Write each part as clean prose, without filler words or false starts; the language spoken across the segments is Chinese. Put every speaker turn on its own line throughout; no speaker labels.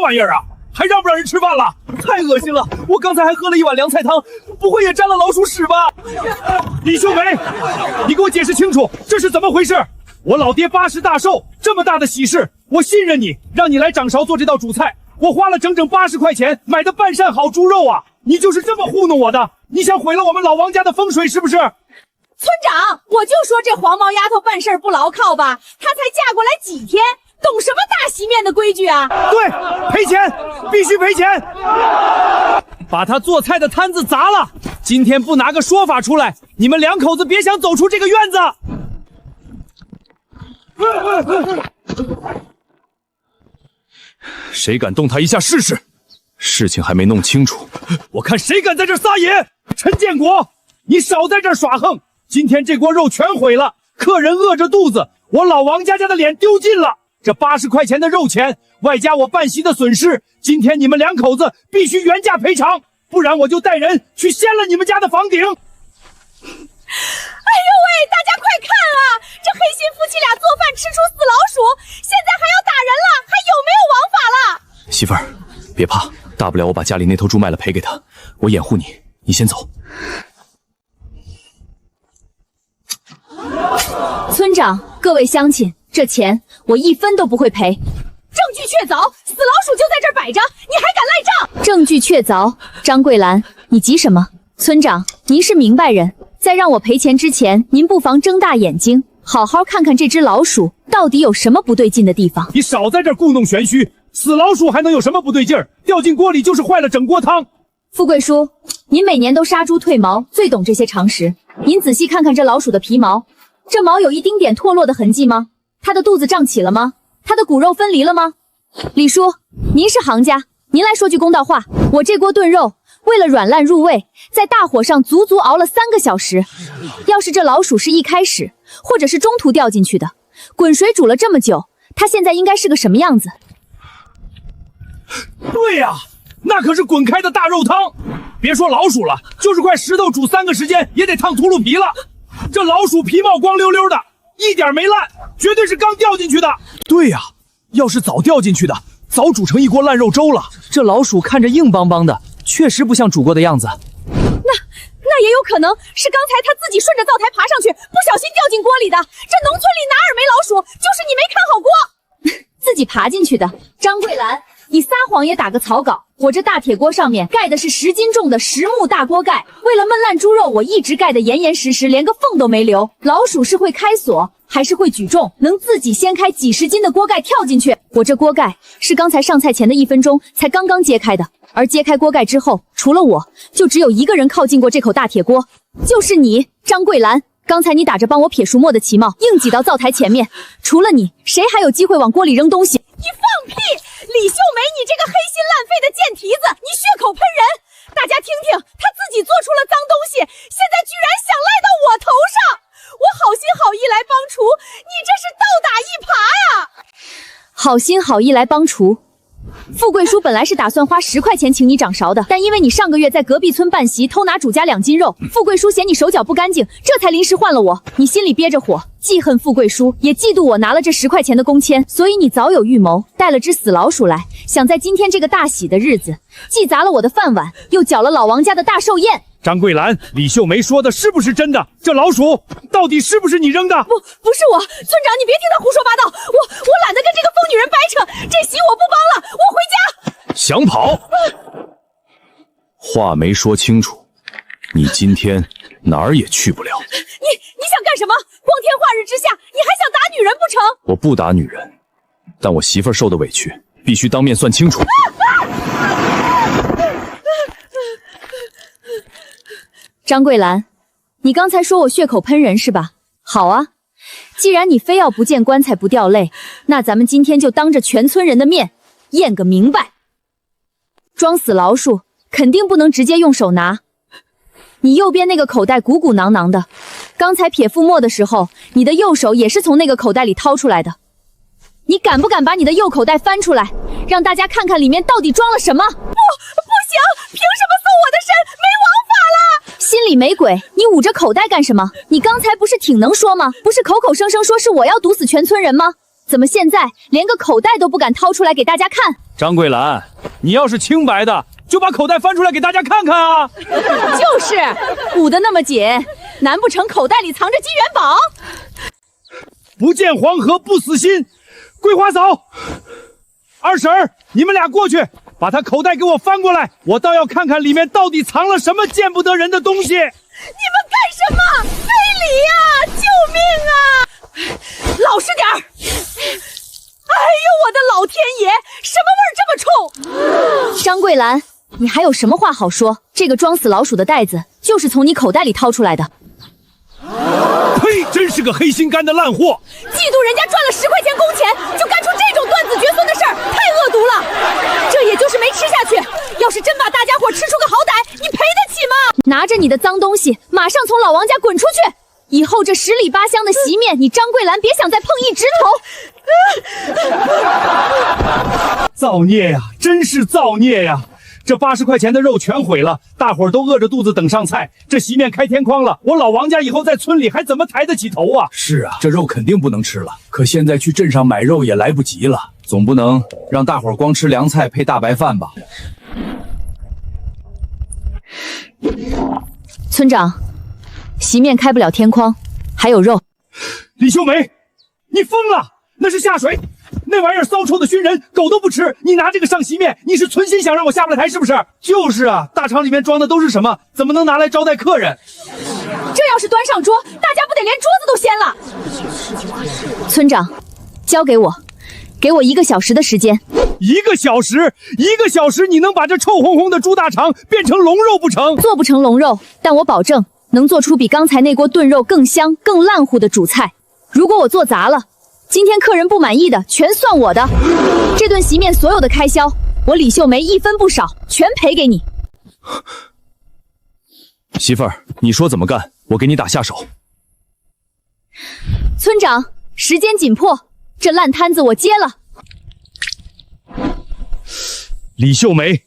玩意儿啊？还让不让人吃饭了？太恶心了！我刚才还喝了一碗凉菜汤，不会也沾了老鼠屎吧？李秀梅，你给我解释清楚，这是怎么回事？我老爹80大寿，这么大的喜事，我信任你，让你来掌勺做这道主菜，我花了整整80块钱买的半扇好猪肉啊！你就是这么糊弄我的？你想毁了我们老王家的风水是不是？
村长，我就说这黄毛丫头办事不牢靠吧，她才嫁过来几天，懂什么大席面的规矩啊？
对，赔钱，必须赔钱！把他做菜的摊子砸了！今天不拿个说法出来，你们两口子别想走出这个院子！谁敢动他一下试试？事情还没弄清楚，我看谁敢在这撒野！陈建国，你少在这耍横！今天这锅肉全毁了，客人饿着肚子，我老王家的脸丢尽了。这80块钱的肉钱，外加我办席的损失，今天你们两口子必须原价赔偿，不然我就带人去掀了你们家的房顶。哎呦喂，
大家快看啊！这黑心夫妻俩做饭吃出死老鼠，现在还要打人了，还有没有王法了？
媳妇儿，别怕，大不了我把家里那头猪卖了赔给他，我掩护你，你先走。
村长，各位乡亲，这钱我1分都不会赔。证据确凿，死老鼠就在这儿摆着，你还敢赖账？证据确凿，张桂兰，你急什么？村长，您是明白人，在让我赔钱之前，您不妨睁大眼睛，好好看看这只老鼠到底有什么不对劲的地方。
你少在这儿故弄玄虚，死老鼠还能有什么不对劲儿？掉进锅里就是坏了整锅汤。
富贵叔，您每年都杀猪褪毛，最懂这些常识。您仔细看看这老鼠的皮毛，这毛有一丁点脱落的痕迹吗？它的肚子胀起了吗？它的骨肉分离了吗？李叔，您是行家，您来说句公道话，我这锅炖肉为了软烂入味，在大火上足足熬了3个小时。要是这老鼠是一开始或者是中途掉进去的，滚水煮了这么久，它现在应该是个什么样子？
对呀，那可是滚开的大肉汤，别说老鼠了，就是块石头煮3个时间也得烫秃噜皮了。这老鼠皮毛光溜溜的，一点没烂，绝对是刚掉进去的。对呀，要是早掉进去的，早煮成一锅烂肉粥了。这老鼠看着硬邦邦的，确实不像煮过的样子。
那也有可能是刚才他自己顺着灶台爬上去，不小心掉进锅里的。这农村里哪儿没老鼠？就是你没看好锅，自己爬进去的。张桂兰，你撒谎也打个草稿。我这大铁锅上面盖的是10斤重的实木大锅盖，为了焖烂猪肉，我一直盖得严严实实，连个缝都没留。老鼠是会开锁还是会举重，能自己掀开几十斤的锅盖跳进去？我这锅盖是刚才上菜前的1分钟才刚刚揭开的，而揭开锅盖之后，除了我，就只有一个人靠近过这口大铁锅，就是你，张桂兰。刚才你打着帮我撇熟末的旗帽，硬挤到灶台前面，除了你，谁还有机会往锅里扔东西？你放屁！李秀梅，你这个黑心烂肺的贱蹄子，你血口喷人！大家听听，他自己做出了脏东西，现在居然想赖到我头上！我好心好意来帮厨，你这是倒打一耙呀！好心好意来帮厨。富贵叔本来是打算花10块钱请你掌勺的，但因为你上个月在隔壁村办席偷拿主家2斤肉，富贵叔嫌你手脚不干净，这才临时换了我。你心里憋着火，既恨富贵叔，也嫉妒我拿了这10块钱的工签，所以你早有预谋，带了只死老鼠来，想在今天这个大喜的日子，既砸了我的饭碗，又搅了老王家的大寿宴。
张桂兰，李秀梅说的是不是真的？这老鼠到底是不是你扔的？
不是我，村长，你别听他胡说八道，我懒得跟这个疯女人掰扯，这席我不帮了，我回家。
想跑？话没说清楚，你今天哪儿也去不了。
你想干什么？光天化日之下，你还想打女人不成？
我不打女人，但我媳妇儿受的委屈必须当面算清楚。
张桂兰，你刚才说我血口喷人是吧？好啊，既然你非要不见棺材不掉泪，那咱们今天就当着全村人的面验个明白。装死老鼠肯定不能直接用手拿，你右边那个口袋鼓鼓囊囊的，刚才撇覆没的时候，你的右手也是从那个口袋里掏出来的。你敢不敢把你的右口袋翻出来，让大家看看里面到底装了什么？不行，凭什么搜我的身？没王法了！心里没鬼，你捂着口袋干什么？你刚才不是挺能说吗？不是口口声声说是我要毒死全村人吗？怎么现在连个口袋都不敢掏出来给大家看？
张桂兰，你要是清白的，就把口袋翻出来给大家看看啊！
就是捂得那么紧，难不成口袋里藏着金元宝？
不见黄河不死心，桂花嫂、二婶儿，你们俩过去，把他口袋给我翻过来，我倒要看看里面到底藏了什么见不得人的东西。
你们干什么？非礼呀！救命啊！老实点儿！哎呦，我的老天爷，什么味儿这么冲？张桂兰，你还有什么话好说？这个装死老鼠的袋子就是从你口袋里掏出来的。
呸！真是个黑心肝的烂货！
嫉妒人家赚了10块钱工钱，就干出这种断子绝孙的事儿，太恶毒了！这也就是没吃下去，要是真把大家伙吃出个好歹，你赔得起吗？拿着你的脏东西，马上从老王家滚出去！以后这10里8乡的席面，你张桂兰别想再碰一指头！
造孽呀，真是造孽呀！这80块钱的肉全毁了，大伙儿都饿着肚子等上菜。这席面开天荒了，我老王家以后在村里还怎么抬得起头啊？
是啊，这肉肯定不能吃了。可现在去镇上买肉也来不及了，总不能让大伙儿光吃凉菜配大白饭吧？
村长，席面开不了天荒，还有肉。
李秀梅，你疯了！那是下水，那玩意儿骚臭的熏人，狗都不吃。你拿这个上席面，你是存心想让我下不来台是不是？就是啊，大厂里面装的都是什么？怎么能拿来招待客人？
这要是端上桌，大家不得连桌子都掀了？村长，交给我，给我1个小时的时间。
1个小时？1个小时你能把这臭烘烘的猪大肠变成龙肉不成？
做不成龙肉，但我保证能做出比刚才那锅炖肉更香、更烂乎的主菜。如果我做砸了，今天客人不满意的全算我的。这顿席面所有的开销，我李秀梅1分不少，全赔给你。
媳妇儿，你说怎么干，我给你打下手。
村长，时间紧迫，这烂摊子我接了。
李秀梅，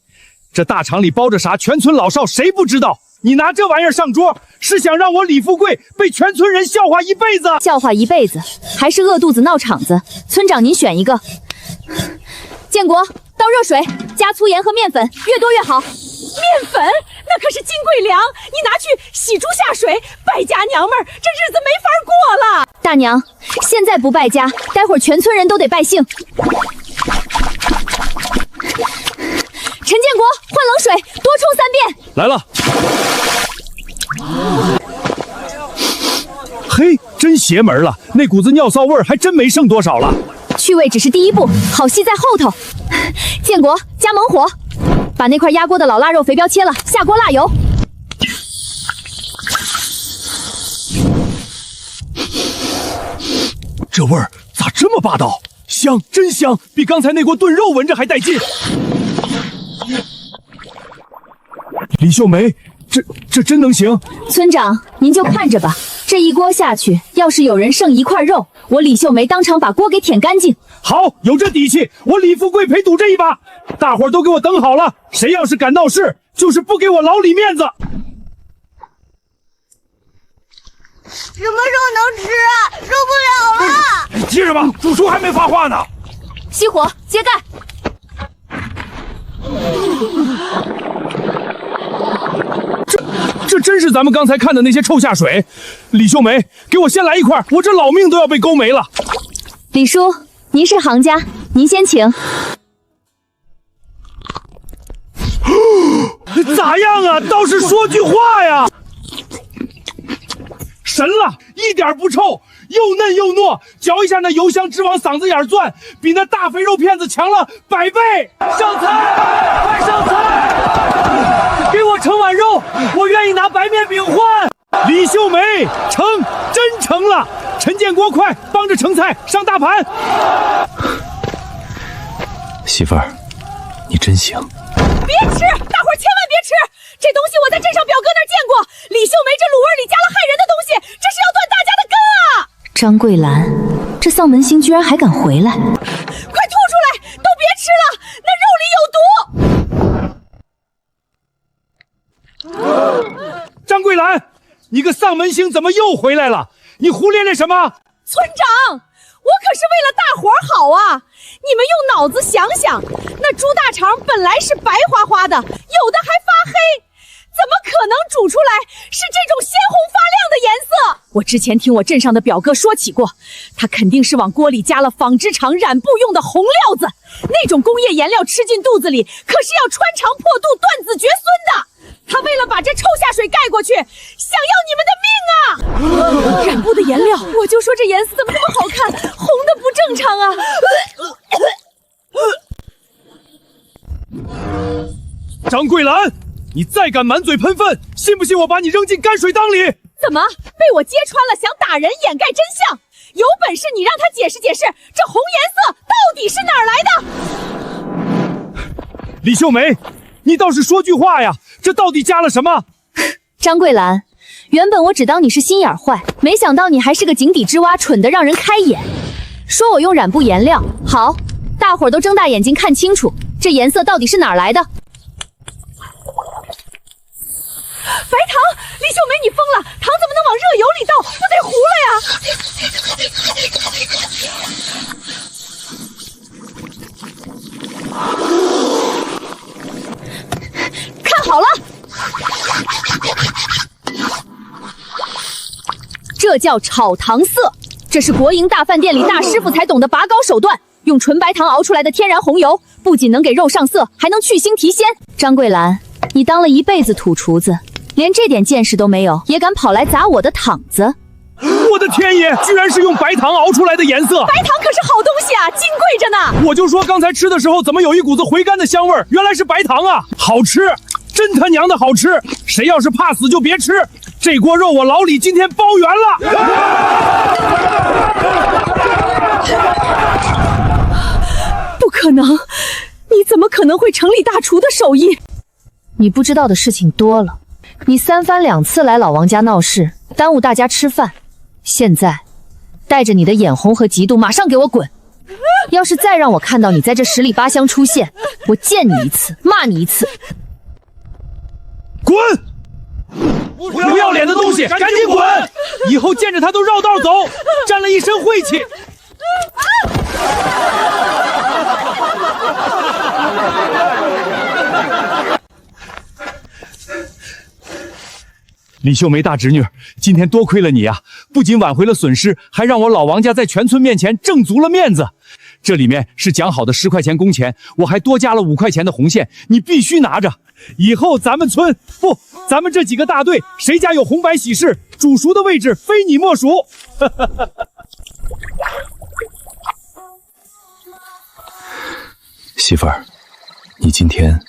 这大厂里包着啥，全村老少谁不知道？你拿这玩意儿上桌，是想让我李富贵被全村人笑话一辈子？
笑话一辈子，还是饿肚子闹场子？村长您选一个。建国，倒热水，加粗盐和面粉，越多越好。面粉那可是金贵粮，你拿去洗猪下水，败家娘们儿，这日子没法过了。大娘，现在不败家，待会儿全村人都得败兴。陈建国，换冷水，多冲3遍。
来了。嘿，真邪门了，那股子尿骚味儿还真没剩多少了。
去味只是第一步，好戏在后头。建国，加猛火，把那块压锅的老腊肉肥膘切了，下锅辣油。
这味儿咋这么霸道？香，真香，比刚才那锅炖肉闻着还带劲。李秀梅，这真能行？
村长，您就看着吧。这一锅下去，要是有人剩1块肉，我李秀梅当场把锅给舔干净。
好，有这底气，我李富贵陪赌这一把。大伙儿都给我等好了，谁要是敢闹事，就是不给我老李面子。
什么时候能吃啊？受不了了！
接着吧，主厨还没发话呢。
熄火，揭盖。
这真是咱们刚才看的那些臭下水。李秀梅，给我先来一块，我这老命都要被勾没了。
李叔，您是行家，您先请。
咋样啊？倒是说句话呀！神了，一点不臭，又嫩又糯，嚼一下那油香直往嗓子眼钻，比那大肥肉片子强了100倍。上菜，快上菜！给我盛碗肉，我愿意拿白面饼换。李秀梅，盛，真盛了。陈建国，快帮着盛菜，上大盘。
媳妇儿，你真行。
别吃，大伙儿千万别吃！这东西我在镇上表哥那儿见过，李秀梅这卤味里加了害人的东西，这是要断大家的根啊！张桂兰，这丧门星居然还敢回来！快吐出来，都别吃了，那肉里
有毒！张桂兰，你个丧门星怎么又回来了？你胡咧咧什么？
村长，我可是为了大伙儿好啊！你们用脑子想想，那猪大肠本来是白花花的，有的还发黑，怎么可能煮出来是这种鲜红发亮的颜色？我之前听我镇上的表哥说起过，他肯定是往锅里加了纺织厂染布用的红料子，那种工业颜料吃进肚子里，可是要穿肠破肚、断子绝孙的。他为了把这臭下水盖过去，想要你们的命啊！染布的颜料，我就说这颜色怎么那么好看，红的不正常啊！
张桂兰，你再敢满嘴喷粪，信不信我把你扔进泔水缸里？
怎么被我揭穿了，想打人掩盖真相？有本事你让他解释解释，这红颜色到底是哪儿来的？
李秀梅，你倒是说句话呀！这到底加了什么？
张桂兰，原本我只当你是心眼坏，没想到你还是个井底之蛙，蠢得让人开眼。说我用染布颜料，好，大伙儿都睁大眼睛看清楚，这颜色到底是哪儿来的？白糖，李秀梅，你疯了！糖怎么能往热油里倒？不得糊了呀！看好了，这叫炒糖色，这是国营大饭店里大师傅才懂得拔高手段。用纯白糖熬出来的天然红油，不仅能给肉上色，还能去腥提鲜。张桂兰，你当了一辈子土厨子，连这点见识都没有，也敢跑来砸我的躺子？
我的天爷，居然是用白糖熬出来的颜色！
白糖可是好东西啊，金贵着呢。
我就说刚才吃的时候怎么有一股子回甘的香味儿，原来是白糖啊，好吃，真他娘的好吃！谁要是怕死就别吃，这锅肉我老李今天包圆了。
不可能，你怎么可能会成李大厨的手艺？你不知道的事情多了。你3番2次来老王家闹事，耽误大家吃饭。现在，带着你的眼红和嫉妒，马上给我滚！要是再让我看到你在这10里8乡出现，我见你一次骂你一次。
滚！不要脸的东西，赶紧滚！以后见着他都绕道走，沾了一身晦气。李秀梅大侄女，今天多亏了你啊！不仅挽回了损失，还让我老王家在全村面前挣足了面子。这里面是讲好的10块钱工钱，我还多加了5块钱的红线，你必须拿着。以后咱们村不，咱们这几个大队，谁家有红白喜事，煮熟的位置非你莫属。
媳妇儿，你今天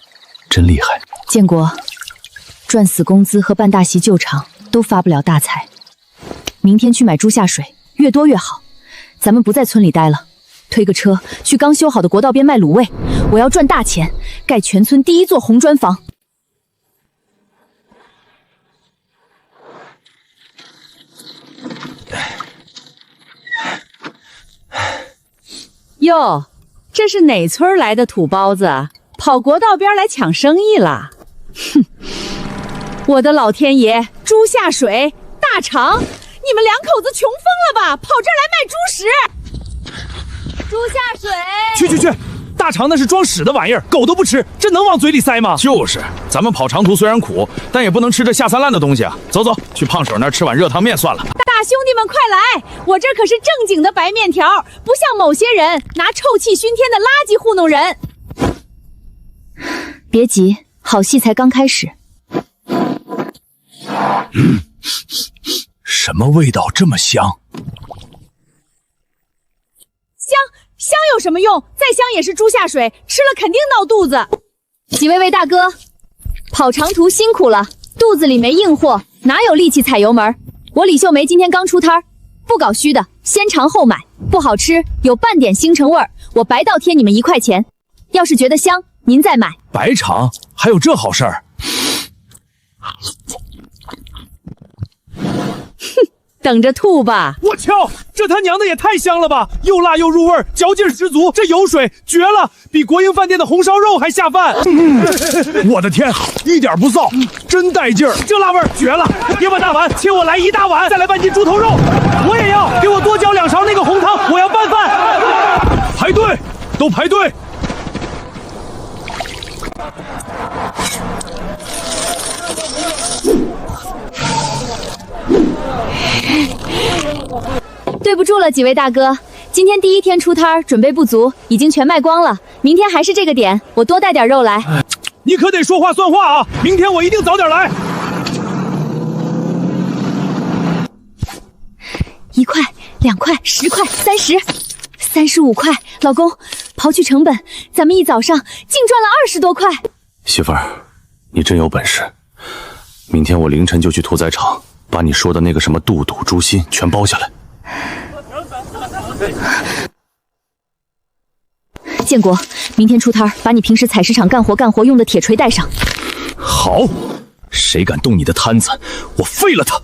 真厉害。
建国，赚死工资和办大席救场都发不了大财。明天去买猪下水，越多越好。咱们不在村里待了，推个车去刚修好的国道边卖卤味。我要赚大钱，盖全村第1座红砖房。
哟，这是哪村来的土包子，跑国道边来抢生意了？哼！我的老天爷，猪下水、大肠，你们2口子穷疯了吧？跑这儿来卖猪食！
猪下水，
去！大肠那是装屎的玩意儿，狗都不吃，这能往嘴里塞吗？
就是，咱们跑长途虽然苦，但也不能吃这下三滥的东西啊！走，去胖婶那儿吃碗热汤面算了。
大兄弟们快来，我这可是正经的白面条，不像某些人拿臭气熏天的垃圾糊弄人。别急，好戏才刚开始。
什么味道这么香？
香有什么用？再香也是猪下水，吃了肯定闹肚子。几位大哥，跑长途辛苦了，肚子里没硬货，哪有力气踩油门？我李秀梅今天刚出摊儿，不搞虚的，先尝后买，不好吃有半点腥橙味儿，我白倒贴你们1块钱。要是觉得香，您再买。
白尝还有这好事儿？
等着吐吧！
我敲，这他娘的也太香了吧！又辣又入味，嚼劲十足，这油水绝了，比国营饭店的红烧肉还下饭。
我的天，一点不臊，真带劲儿！
这辣味绝了！别碗大碗，请我来1大碗，再来半斤猪头肉。我也要，给我多浇2勺那个红汤，我要拌饭。都排队。
对不住了，几位大哥，今天第一天出摊，准备不足，已经全卖光了。明天还是这个点，我多带点肉来。
你可得说话算话啊！明天我一定早点来。
1块、2块、10块、30、35块，老公，刨去成本，咱们一早上净赚了20多块。
媳妇儿，你真有本事！明天我凌晨就去屠宰场，把你说的那个什么肚肚、猪心全包下来。
建国，明天出摊，把你平时采石场干活用的铁锤带上。
好，谁敢动你的摊子，我废了他！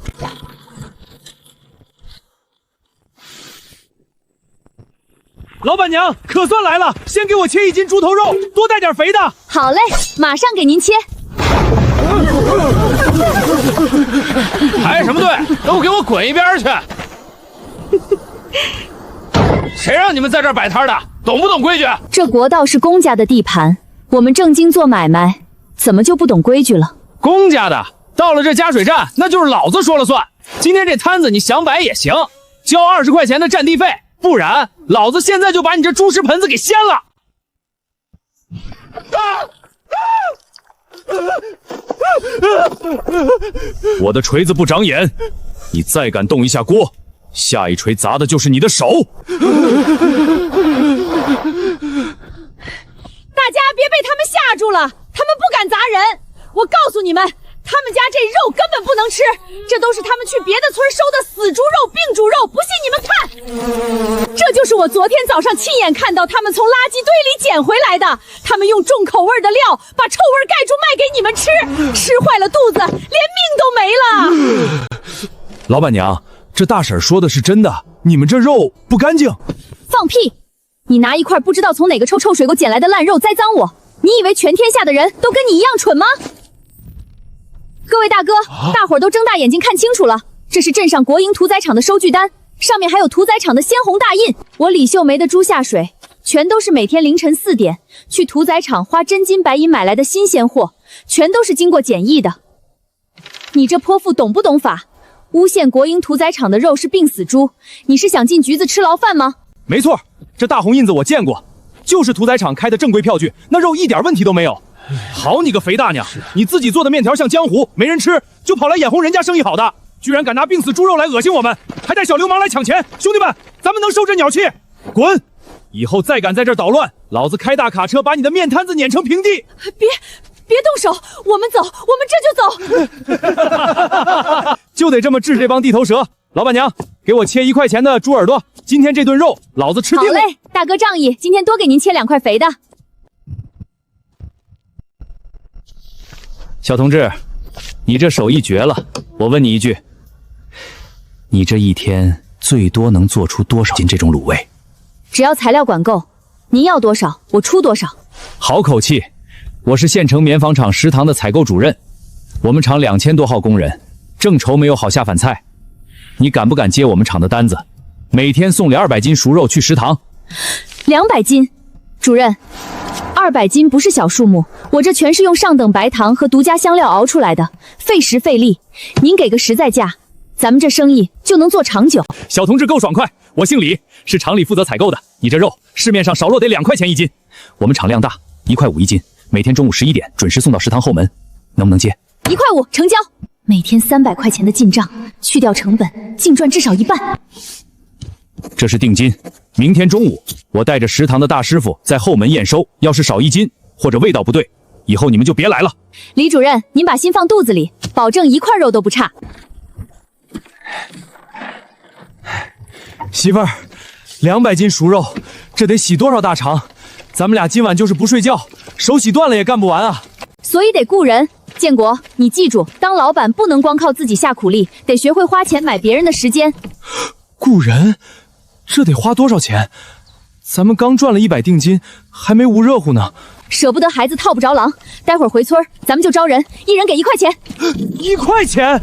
老板娘，可算来了，先给我切1斤猪头肉，多带点肥的。
好嘞，马上给您切。
排什么队？都给我滚一边去！谁让你们在这儿摆摊的？懂不懂规矩？
这国道是公家的地盘，我们正经做买卖，怎么就不懂规矩了？
公家的，到了这加水站，那就是老子说了算。今天这摊子你想摆也行，交20块钱的占地费，不然老子现在就把你这猪食盆子给掀了。
我的锤子不长眼，你再敢动一下锅，下一锤砸的就是你的手。
大家别被他们吓住了，他们不敢砸人。我告诉你们，他们家这肉根本不能吃，这都是他们去别的村收的死猪肉、病猪肉，不信你们看。这就是我昨天早上亲眼看到他们从垃圾堆里捡回来的。他们用重口味的料把臭味盖住，卖给你们吃，吃坏了肚子，连命都没了。
老板娘，这大婶说的是真的，你们这肉不干净。
放屁！你拿一块不知道从哪个臭水沟捡来的烂肉栽赃我，你以为全天下的人都跟你一样蠢吗？各位大哥，大伙儿都睁大眼睛看清楚了，这是镇上国营屠宰场的收据单，上面还有屠宰场的鲜红大印。我李秀梅的猪下水，全都是每天凌晨4点去屠宰场花真金白银买来的新鲜货，全都是经过检疫的。你这泼妇懂不懂法？诬陷国营屠宰场的肉是病死猪，你是想进局子吃牢饭吗？
没错，这大红印子我见过，就是屠宰场开的正规票据，那肉一点问题都没有。好你个肥大娘，你自己做的面条像浆糊，没人吃，就跑来眼红人家生意好的，居然敢拿病死猪肉来恶心我们，还带小流氓来抢钱！兄弟们，咱们能受这鸟气？滚！以后再敢在这儿捣乱，老子开大卡车把你的面摊子碾成平地！
别动手，我们走，我们这就走。
就得这么治这帮地头蛇。老板娘，给我切1块钱的猪耳朵，今天这顿肉老子吃定了。
好嘞，大哥仗义，今天多给您切2块肥的。
小同志，你这手艺绝了，我问你一句，你这一天最多能做出多少斤这种卤味？
只要材料管够，您要多少我出多少。
好口气，我是县城棉纺厂食堂的采购主任，我们厂2000多号工人，正愁没有好下饭菜。你敢不敢接我们厂的单子？每天送200斤熟肉去食堂。
200斤，主任，200斤不是小数目，我这全是用上等白糖和独家香料熬出来的，费时费力。您给个实在价，咱们这生意就能做长久。
小同志够爽快，我姓李，是厂里负责采购的。你这肉市面上少落得2块钱1斤，我们厂量大，1块5一斤，每天中午11点准时送到食堂后门，能不能接
？1块5成交。每天300块钱的进账，去掉成本，净赚至少1半。
这是定金，明天中午我带着食堂的大师傅在后门验收，要是少1斤或者味道不对，以后你们就别来了。
李主任，您把心放肚子里，保证1块肉都不差。
媳妇儿，200斤熟肉，这得洗多少大肠？咱们俩今晚就是不睡觉，手洗断了也干不完啊！
所以得雇人。建国，你记住，当老板不能光靠自己下苦力，得学会花钱买别人的时间。
雇人，这得花多少钱？咱们刚赚了100定金，还没捂热乎呢。
舍不得孩子套不着狼，待会儿回村咱们就招人，一人给1块钱。
1块钱？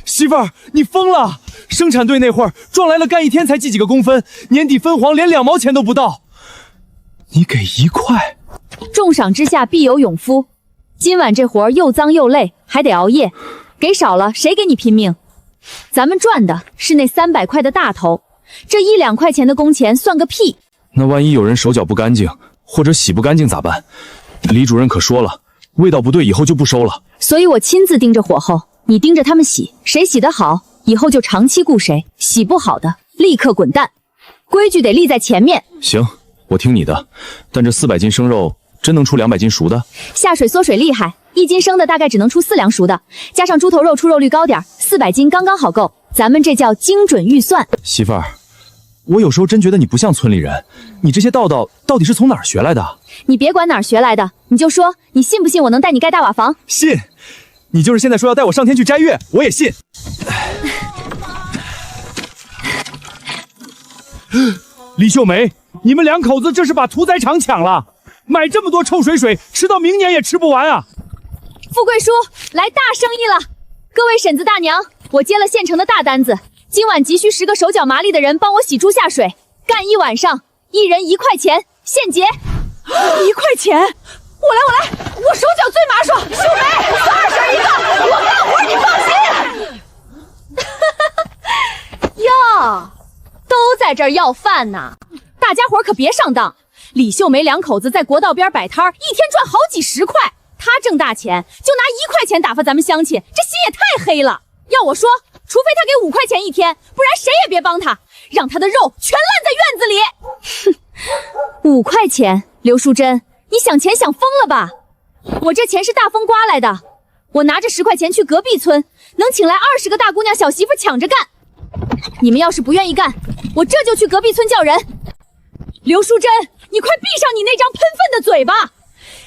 媳妇儿，你疯了！生产队那会儿撞来了，干1天才记几个公分，年底分黄连2毛钱都不到。你给1块？
重赏之下必有勇夫。今晚这活儿又脏又累，还得熬夜，给少了谁给你拼命？咱们赚的是那300块的大头，这1、2块钱的工钱算个屁。
那万一有人手脚不干净，或者洗不干净咋办？李主任可说了，味道不对以后就不收了。
所以我亲自盯着火候，你盯着他们洗，谁洗得好，以后就长期雇谁；洗不好的，立刻滚蛋。规矩得立在前面。
行，我听你的。但这400斤生肉真能出200斤熟的？
下水缩水厉害，1斤生的大概只能出4两熟的，加上猪头肉出肉率高点，400斤刚刚好够。咱们这叫精准预算。
媳妇儿，我有时候真觉得你不像村里人，你这些道道到底是从哪儿学来的？
你别管哪儿学来的，你就说你信不信我能带你盖大瓦房？
信。你就是现在说要带我上天去摘月，我也信。李秀梅，你们2口子这是把屠宰场抢了，买这么多臭水，吃到明年也吃不完啊！
富贵叔，来大生意了！各位婶子大娘，我接了县城的大单子，今晚急需10个手脚麻利的人帮我洗猪下水，干1晚上，1人1块钱，现结。1块钱？我来，我手脚最麻爽。秀梅，20一个，我干活你放心。哟，都在这儿要饭呢，大家伙可别上当。李秀梅2口子在国道边摆摊，一天赚好几10块，她挣大钱就拿1块钱打发咱们乡亲，这心也太黑了。要我说，除非他给5块钱一天，不然谁也别帮他，让他的肉全烂在院子里。哼，5块钱，刘淑珍，你想钱想疯了吧？我这钱是大风刮来的，我拿着10块钱去隔壁村，能请来20个大姑娘小媳妇抢着干。你们要是不愿意干，我这就去隔壁村叫人。刘淑珍，你快闭上你那张喷粪的嘴巴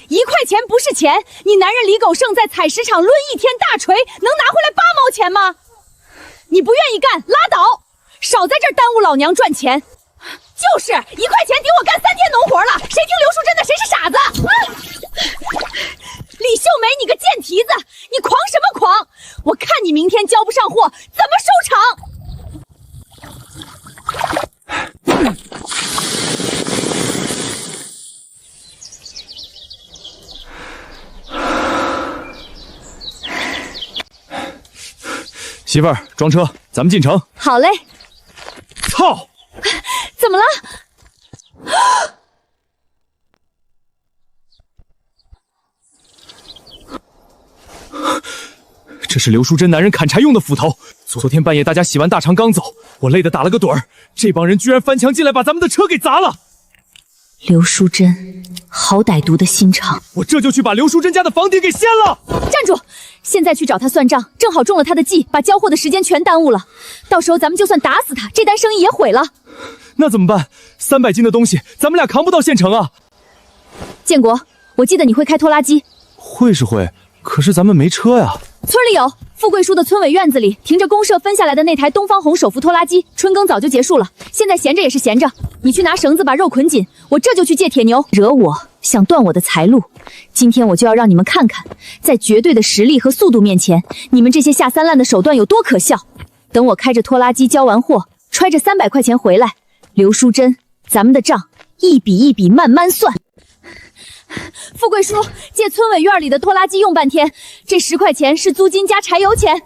！1块钱不是钱，你男人李狗剩在采石场抡1天大锤，能拿回来8毛钱吗？你不愿意干，拉倒，少在这儿耽误老娘赚钱。就是1块钱顶我干3天农活了，谁听刘淑珍的谁是傻子？李秀梅，你个贱蹄子，你狂什么狂？我看你明天交不上货，怎么收场？
媳妇儿，装车，咱们进城。
好嘞。
操！
怎么了？
这是刘淑珍男人砍柴用的斧头。昨天半夜大家洗完大肠刚走，我累得打了个盹儿，这帮人居然翻墙进来把咱们的车给砸了。
刘淑珍，好歹毒的心肠！
我这就去把刘淑珍家的房顶给掀了。
站住！现在去找他算账，正好中了他的计，把交货的时间全耽误了。到时候咱们就算打死他，这单生意也毁了。
那怎么办？300斤的东西，咱们俩扛不到县城啊！
建国，我记得你会开拖拉机。
会是会，可是咱们没车呀。
村里有，富贵叔的村委院子里停着公社分下来的那台东方红手扶拖拉机，春耕早就结束了，现在闲着也是闲着。你去拿绳子把肉捆紧，我这就去借铁牛。惹我，想断我的财路，今天我就要让你们看看，在绝对的实力和速度面前，你们这些下三滥的手段有多可笑。等我开着拖拉机交完货，揣着300块钱回来，刘淑珍，咱们的账一笔一笔慢慢算。富贵叔，借村委院里的拖拉机用半天，这10块钱是租金加柴油钱。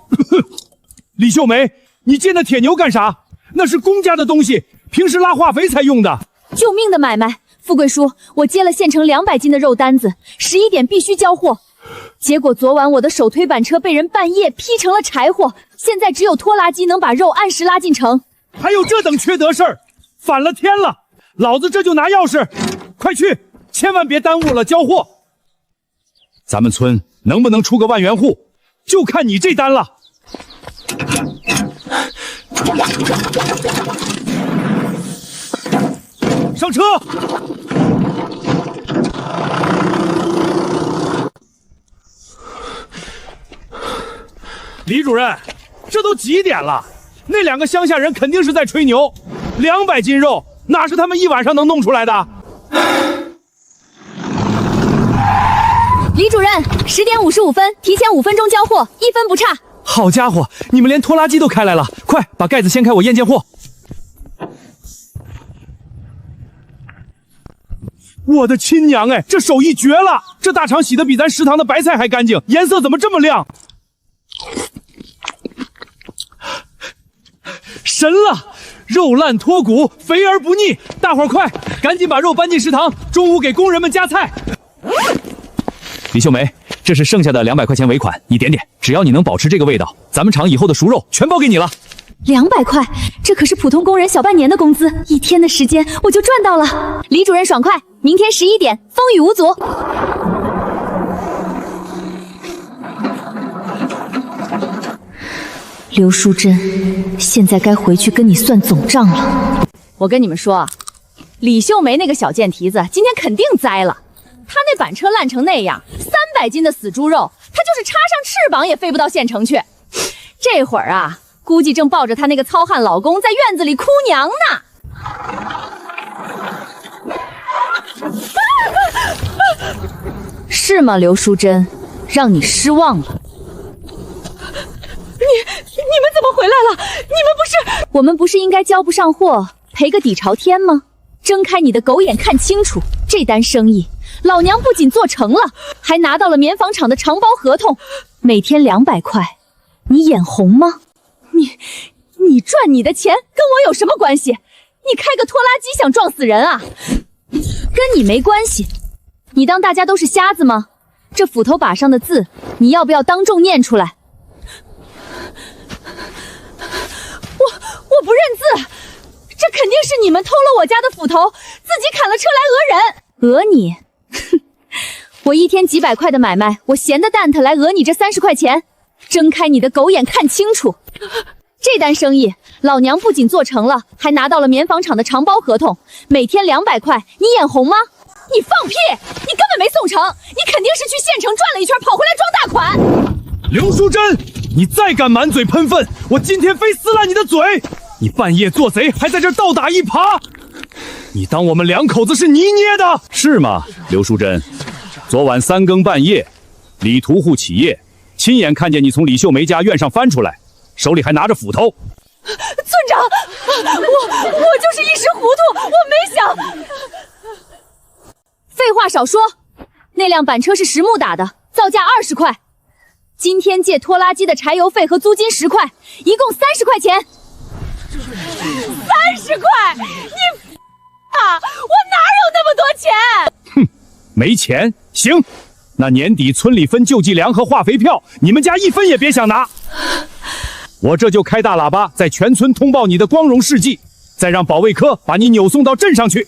李秀梅，你借那铁牛干啥？那是公家的东西，平时拉化肥才用的。
救命的买卖！富贵叔，我接了县城200斤的肉单子，11点必须交货。结果昨晚我的手推板车被人半夜劈成了柴火，现在只有拖拉机能把肉按时拉进城。
还有这等缺德事儿，反了天了！老子这就拿钥匙，快去！千万别耽误了交货。咱们村能不能出个万元户，就看你这单了。上车！李主任，这都几点了？那2个乡下人肯定是在吹牛。200斤肉哪是他们1晚上能弄出来的？
李主任，10点55分，提前5分钟交货，1分不差。
好家伙，你们连拖拉机都开来了！快把盖子掀开，我验件货。我的亲娘哎，这手艺绝了！这大肠洗的比咱食堂的白菜还干净，颜色怎么这么亮？神了！肉烂脱骨，肥而不腻。大伙儿快，赶紧把肉搬进食堂，中午给工人们加菜。
李秀梅，这是剩下的200块钱尾款，一点点，只要你能保持这个味道，咱们厂以后的熟肉全包给你了。
200块，这可是普通工人小半年的工资，1天的时间我就赚到了。李主任爽快，明天11点，风雨无阻。刘淑珍，现在该回去跟你算总账了。
我跟你们说，李秀梅那个小贱蹄子今天肯定栽了。她那板车烂成那样，300斤的死猪肉，她就是插上翅膀也飞不到县城去。这会儿啊，估计正抱着她那个糙汉老公在院子里哭娘呢。是吗，刘淑珍？让你失望了。你们怎么回来了？我们不是应该交不上货，赔个底朝天吗？睁开你的狗眼看清楚，这单生意老娘不仅做成了，还拿到了棉纺厂的长包合同，每天200块，你眼红吗？你赚你的钱跟我有什么关系？你开个拖拉机想撞死人啊？跟你没关系。你当大家都是瞎子吗？这斧头把上的字，你要不要当众念出来？我不认字，这肯定是你们偷了我家的斧头，自己砍了车来讹人。讹你？哼！我1天几百块的买卖，我闲得蛋疼来讹你这30块钱？睁开你的狗眼看清楚，这单生意老娘不仅做成了，还拿到了棉纺厂的长包合同，每天200块，你眼红吗？你放屁！你根本没送成，你肯定是去县城转了一圈，跑回来装大款。
刘淑珍，你再敢满嘴喷粪，我今天非撕烂你的嘴！你半夜做贼，还在这倒打一耙，你当我们2口子是泥捏的？
是吗，刘淑珍？昨晚3更半夜，李屠户起夜，亲眼看见你从李秀梅家院上翻出来，手里还拿着斧头。
村长，我就是一时糊涂，我没想。废话少说，那辆板车是实木打的，造价20块。今天借拖拉机的柴油费和租金10块，一共30块钱。30块？你啊！我哪有那么多钱？
哼，没钱？行，那年底村里分救济粮和化肥票，你们家1分也别想拿。我这就开大喇叭，在全村通报你的光荣事迹，再让保卫科把你扭送到镇上去。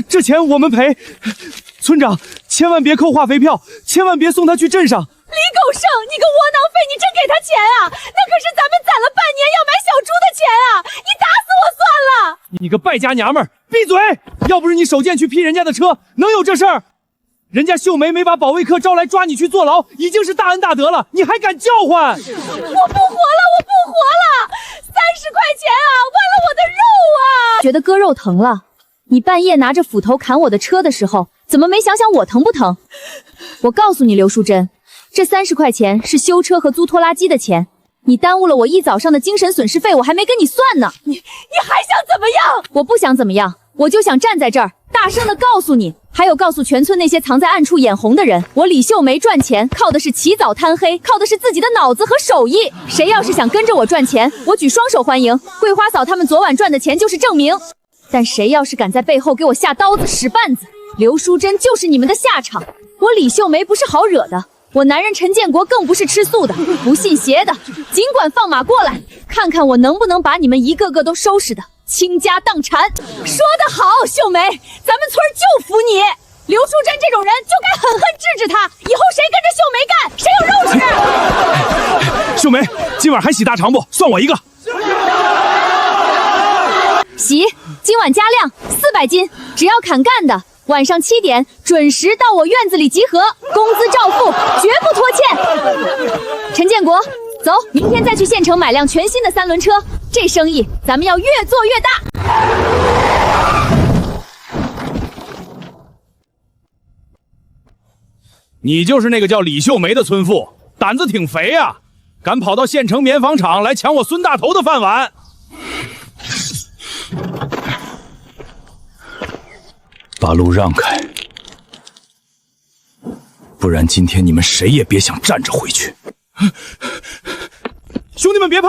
这钱我们赔。村长，千万别扣化肥票，千万别送他去镇上。
李狗剩，你个窝囊废，你真给他钱啊？那可是咱们攒了半年要买小猪的钱啊！你打死我算了！
你个败家娘们儿，闭嘴！要不是你手贱去劈人家的车，能有这事儿？人家秀梅没把保卫科招来抓你去坐牢，已经是大恩大德了，你还敢叫唤？我不活
了！30块钱啊，换了我的肉啊！觉得割肉疼了？你半夜拿着斧头砍我的车的时候，怎么没想想我疼不疼？我告诉你，刘淑珍，这30块钱是修车和租拖拉机的钱，你耽误了我1早上的精神损失费，我还没跟你算呢。你还想怎么样？我不想怎么样，我就想站在这儿，大声的告诉你，还有告诉全村那些藏在暗处眼红的人，我李秀梅赚钱靠的是起早贪黑，靠的是自己的脑子和手艺。谁要是想跟着我赚钱，我举双手欢迎。桂花嫂他们昨晚赚的钱就是证明。但谁要是敢在背后给我下刀子使绊子，刘淑珍就是你们的下场。我李秀梅不是好惹的，我男人陈建国更不是吃素的，不信邪的，尽管放马过来，看看我能不能把你们一个个都收拾的倾家荡产。说得好，秀梅，咱们村就服你。刘淑珍这种人就该狠狠治治他，以后谁跟着秀梅干，谁有肉吃。
秀梅，今晚还洗大肠不？算我一个。
洗，今晚加量400斤，只要砍干的，晚上7点准时到我院子里集合，工资照付，绝不拖欠。陈建国，走，明天再去县城买辆全新的3轮车，这生意咱们要越做越大。
你就是那个叫李秀梅的村妇，胆子挺肥啊，敢跑到县城棉纺厂来抢我孙大头的饭碗。
把路让开，不然今天你们谁也别想站着回去。
兄弟们别怕，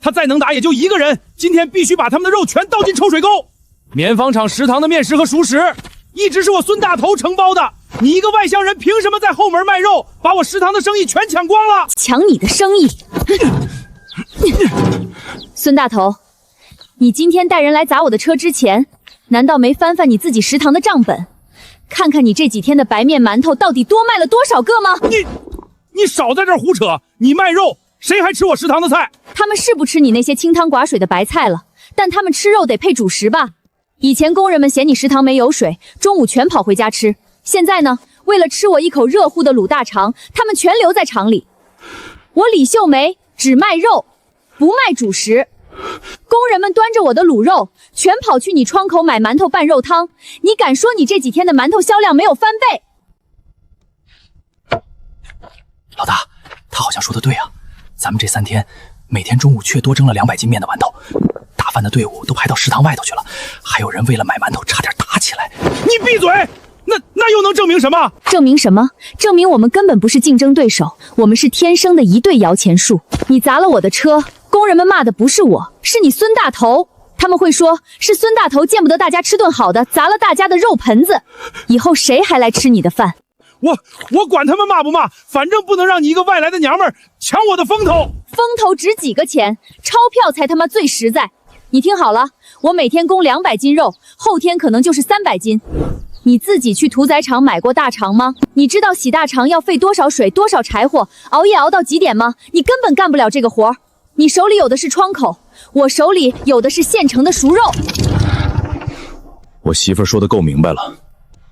他再能打也就一个人，今天必须把他们的肉全倒进臭水沟。棉纺厂食堂的面食和熟食一直是我孙大头承包的，你一个外乡人凭什么在后门卖肉，把我食堂的生意全抢光了？
抢你的生意！孙大头，你今天带人来砸我的车之前，难道没翻翻你自己食堂的账本，看看你这几天的白面馒头到底多卖了多少个吗？
你少在这儿胡扯！你卖肉，谁还吃我食堂的菜？
他们是不吃你那些清汤寡水的白菜了，但他们吃肉得配主食吧？以前工人们嫌你食堂没油水，中午全跑回家吃。现在呢，为了吃我一口热乎的卤大肠，他们全留在厂里。我李秀梅只卖肉，不卖主食。工人们端着我的卤肉，全跑去你窗口买馒头拌肉汤。你敢说你这几天的馒头销量没有翻倍？
老大，他好像说的对啊，咱们这3天，每天中午却多蒸了200斤面的馒头，打饭的队伍都排到食堂外头去了，还有人为了买馒头差点打起来。
你闭嘴！那又能证明什么？
证明什么？证明我们根本不是竞争对手，我们是天生的一对摇钱树。你砸了我的车，工人们骂的不是我，是你孙大头。他们会说是孙大头见不得大家吃顿好的，砸了大家的肉盆子。以后谁还来吃你的饭？
我管他们骂不骂，反正不能让你一个外来的娘们儿抢我的风头。
风头值几个钱？钞票才他妈最实在。你听好了，我每天供200斤肉，后天可能就是300斤。你自己去屠宰场买过大肠吗？你知道洗大肠要费多少水、多少柴火，熬夜熬到几点吗？你根本干不了这个活。你手里有的是窗口，我手里有的是现成的熟肉。
我媳妇儿说的够明白了，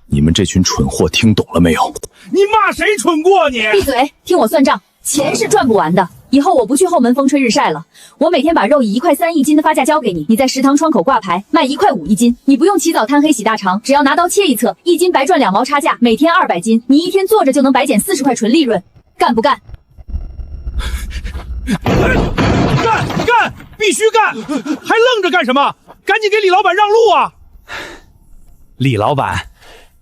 你们这群蠢货听懂了没有？
你骂谁蠢过你？
闭嘴，听我算账，钱是赚不完的。以后我不去后门风吹日晒了，我每天把肉以1块3一斤的发价交给你，你在食堂窗口挂牌卖1块5一斤，你不用起早贪黑洗大肠，只要拿刀切一侧，一斤白赚2毛差价，每天200斤，你一天坐着就能白减40块纯利润，干不干？
干，必须干！还愣着干什么？赶紧给李老板让路啊！李老板，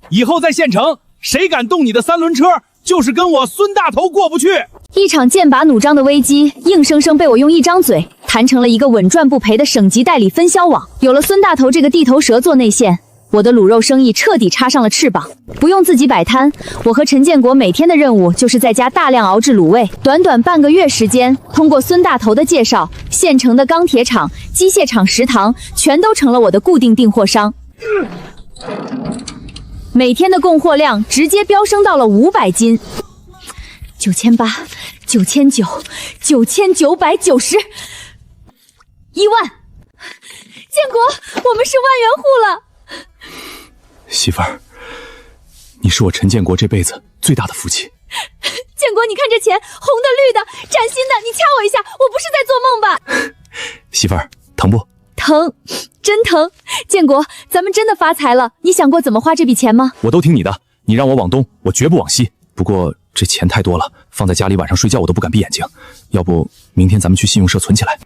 以后在县城，谁敢动你的3轮车，就是跟我孙大头过不去。
一场剑拔弩张的危机，硬生生被我用一张嘴谈成了一个稳赚不赔的省级代理分销网。有了孙大头这个地头蛇做内线，我的卤肉生意彻底插上了翅膀，不用自己摆摊。我和陈建国每天的任务就是在家大量熬制卤味。短短半个月时间，通过孙大头的介绍，县城的钢铁厂、机械厂、食堂全都成了我的固定订货商。每天的供货量直接飙升到了500斤。9800、9900、9990、1万！建国，我们是万元户了！
媳妇儿，你是我陈建国这辈子最大的福气。
建国，你看这钱，红的、绿的、崭新的，你掐我一下，我不是在做梦吧？
媳妇儿，疼不？
疼，真疼！建国，咱们真的发财了，你想过怎么花这笔钱吗？
我都听你的，你让我往东，我绝不往西。不过这钱太多了，放在家里晚上睡觉我都不敢闭眼睛。要不明天咱们去信用社存起来？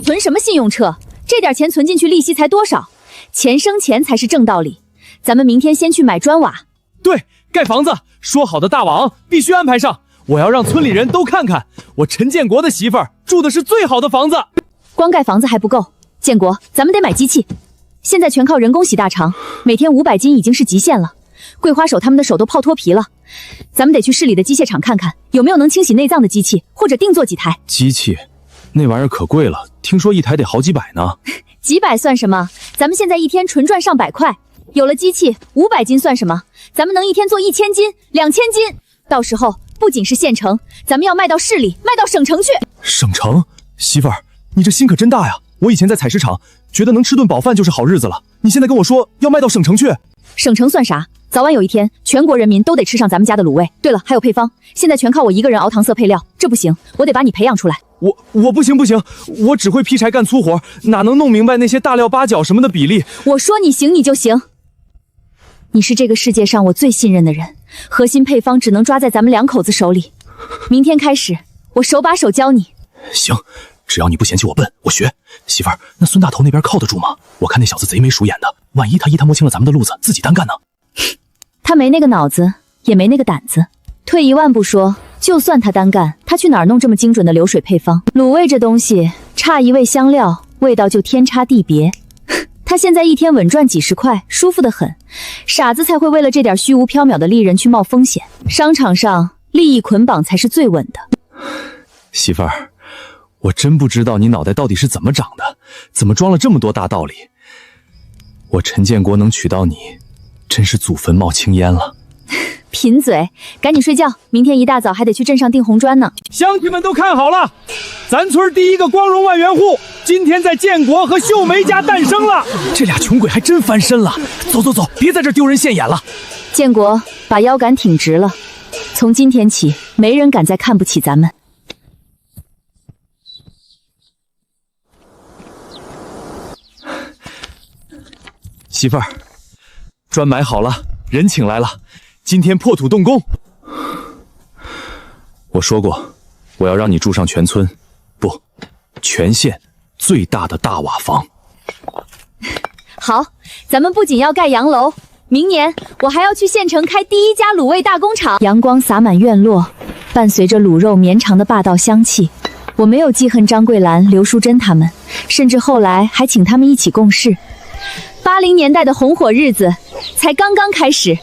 存什么信用社？这点钱存进去利息才多少？钱生钱才是正道理。咱们明天先去买砖瓦。
对，盖房子，说好的大网必须安排上。我要让村里人都看看，我陈建国的媳妇儿住的是最好的房子。
光盖房子还不够，建国，咱们得买机器。现在全靠人工洗大肠，每天500斤已经是极限了。桂花手他们的手都泡脱皮了，咱们得去市里的机械厂看看，有没有能清洗内脏的机器，或者定做几台。
机器？那玩意儿可贵了，听说一台得好几百呢。
几百算什么？咱们现在一天纯赚上百块。有了机器，500斤算什么？咱们能一天做1000斤、2000斤。到时候不仅是县城，咱们要卖到市里，卖到省城去。
省城？媳妇儿，你这心可真大呀！我以前在采石场，觉得能吃顿饱饭就是好日子了。你现在跟我说要卖到省城去？
省城算啥？早晚有一天，全国人民都得吃上咱们家的卤味。对了，还有配方，现在全靠我一个人熬糖色配料，这不行，我得把你培养出来。
我不行，我只会劈柴干粗活，哪能弄明白那些大料八角什么的比例？
我说你行你就行。你是这个世界上我最信任的人，核心配方只能抓在咱们2口子手里。明天开始，我手把手教你。
行，只要你不嫌弃我笨，我学。媳妇儿，那孙大头那边靠得住吗？我看那小子贼眉鼠眼的，万一他一探摸清了咱们的路子，自己单干呢？
他没那个脑子，也没那个胆子。退一万步说，就算他单干，他去哪儿弄这么精准的流水配方？卤味这东西，差一味香料，味道就天差地别。他现在一天稳赚几十块，舒服得很。傻子才会为了这点虚无缥缈的利刃去冒风险。商场上利益捆绑才是最稳的。
媳妇儿，我真不知道你脑袋到底是怎么长的，怎么装了这么多大道理。我陈建国能娶到你，真是祖坟冒青烟了。
贫嘴，赶紧睡觉，明天一大早还得去镇上订红砖呢。
乡亲们都看好了，咱村第一个光荣万元户今天在建国和秀梅家诞生了。
这俩穷鬼还真翻身了。走走走，别在这丢人现眼了。
建国，把腰杆挺直了，从今天起，没人敢再看不起咱们。
媳妇儿，砖买好了，人请来了，今天破土动工。我说过，我要让你住上全村，不，全县最大的大瓦房。
好，咱们不仅要盖洋楼，明年我还要去县城开第一家卤味大工厂。阳光洒满院落，伴随着卤肉绵长的霸道香气。我没有记恨张桂兰、刘淑珍他们，甚至后来还请他们一起共事。80年代的红火日子才刚刚开始。